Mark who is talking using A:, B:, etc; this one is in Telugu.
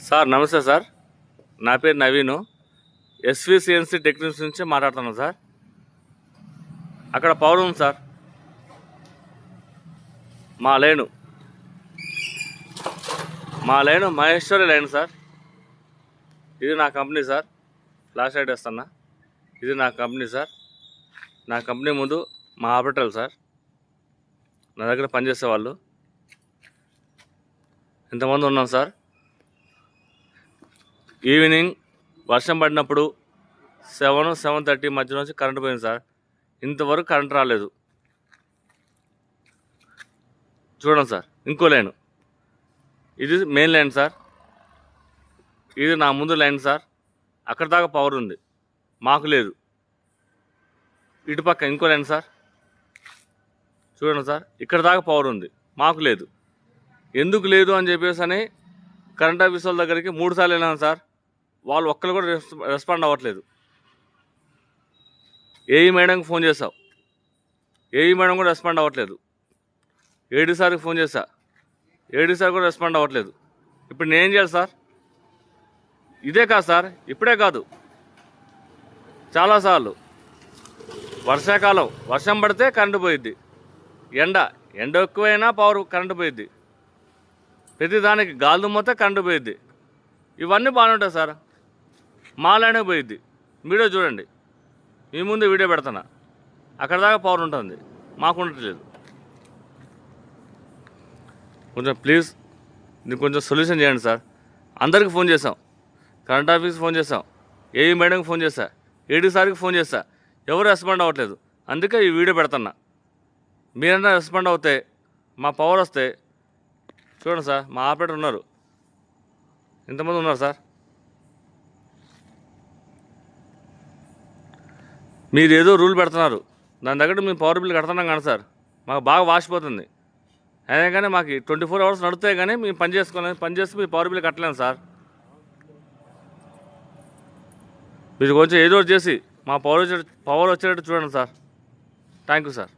A: సార్ నమస్తే సార్. నా పేరు నవీను. ఎస్విసిఎన్సి టెక్నీషియన్స్ నుంచి మాట్లాడుతున్నాను సార్. అక్కడ పవర్ ఉంది సార్. మా లైను మహేశ్వరి లైన్ సార్. ఇది నా కంపెనీ సార్. ఫ్లాష్ లైట్ వేస్తున్నా. ఇది నా కంపెనీ సార్. నా కంపెనీ ముందు మా ఆపరేటర్లు సార్. నా దగ్గర పనిచేసే వాళ్ళు ఎంతమంది ఉన్నాం సార్. ఈవినింగ్ వర్షం పడినప్పుడు 7-7:30 మధ్య నుంచి కరెంటు పోయింది సార్. ఇంతవరకు కరెంట్ రాలేదు. చూడండి సార్. ఇంకో లైను, ఇది మెయిన్ లైన్ సార్. ఇది నా ముందు లైన్ సార్. అక్కడ దాకా పవర్ ఉంది, మాకు లేదు. ఇటుపక్క ఇంకో లైన్ సార్. చూడండి సార్, ఇక్కడ దాకా పవర్ ఉంది, మాకు లేదు. ఎందుకు లేదు అని చెప్పేసి అని కరెంట్ ఆఫీస్ వాళ్ళ దగ్గరికి 3 సార్లు వెళ్ళాను సార్. వాళ్ళు ఒక్కరు కూడా రెస్పాండ్ అవ్వట్లేదు. ఏఈ మేడంకి ఫోన్ చేసావు, ఏఈ మేడం కూడా రెస్పాండ్ అవ్వట్లేదు. ఏడీ సార్కి ఫోన్ చేశా, ఏడీ సార్ కూడా రెస్పాండ్ అవ్వట్లేదు. ఇప్పుడు నేనేం చేయాలి సార్? ఇదే కాదు సార్, ఇప్పుడే కాదు, చాలాసార్లు. వర్షాకాలం వర్షం పడితే కరెంటు పోయిద్ది, ఎండ ఎక్కువైనా కరెంటు పోయిద్ది, ప్రతిదానికి గాలి దుమ్మతే కరెంటు పోయిద్ది. ఇవన్నీ బాగానే ఉంటాయి సార్. మాలానే పోయిద్ది. వీడియో చూడండి, మీ ముందు వీడియో పెడుతున్నా. అక్కడ దాకా పవర్ ఉంటుంది, మాకు ఉండట్లేదు. కొంచెం ప్లీజ్ దీనికి కొంచెం సొల్యూషన్ చేయండి సార్. అందరికీ ఫోన్ చేసాం, కరెంట్ ఆఫీస్కి ఫోన్ చేసాం, ఏఈ మేడంకి ఫోన్ చేశా, ఏడీ సార్కి ఫోన్ చేశా, ఎవరు రెస్పాండ్ అవ్వట్లేదు. అందుకే ఈ వీడియో పెడుతున్నా. మీరన్నా రెస్పాండ్ అవుతే, మా పవర్ వస్తే. చూడండి సార్, మా ఆపరేటర్ ఉన్నారు, ఎంతమంది ఉన్నారు సార్. మీరు ఏదో రూల్ పెడుతున్నారు, దాని దగ్గర మేము పవర్ బిల్ కడుతున్నాం కానీ సార్, మాకు బాగా వాసిపోతుంది. అయినా కానీ మాకు 24 అవర్స్ నడుస్తాయి కానీ మేము పనిచేసి మీ పవర్ బిల్ కట్టలేము సార్. మీరు కొంచెం ఏదో చేసి మా పవర్ వచ్చేటట్టు చూడండి సార్. Thank you sir.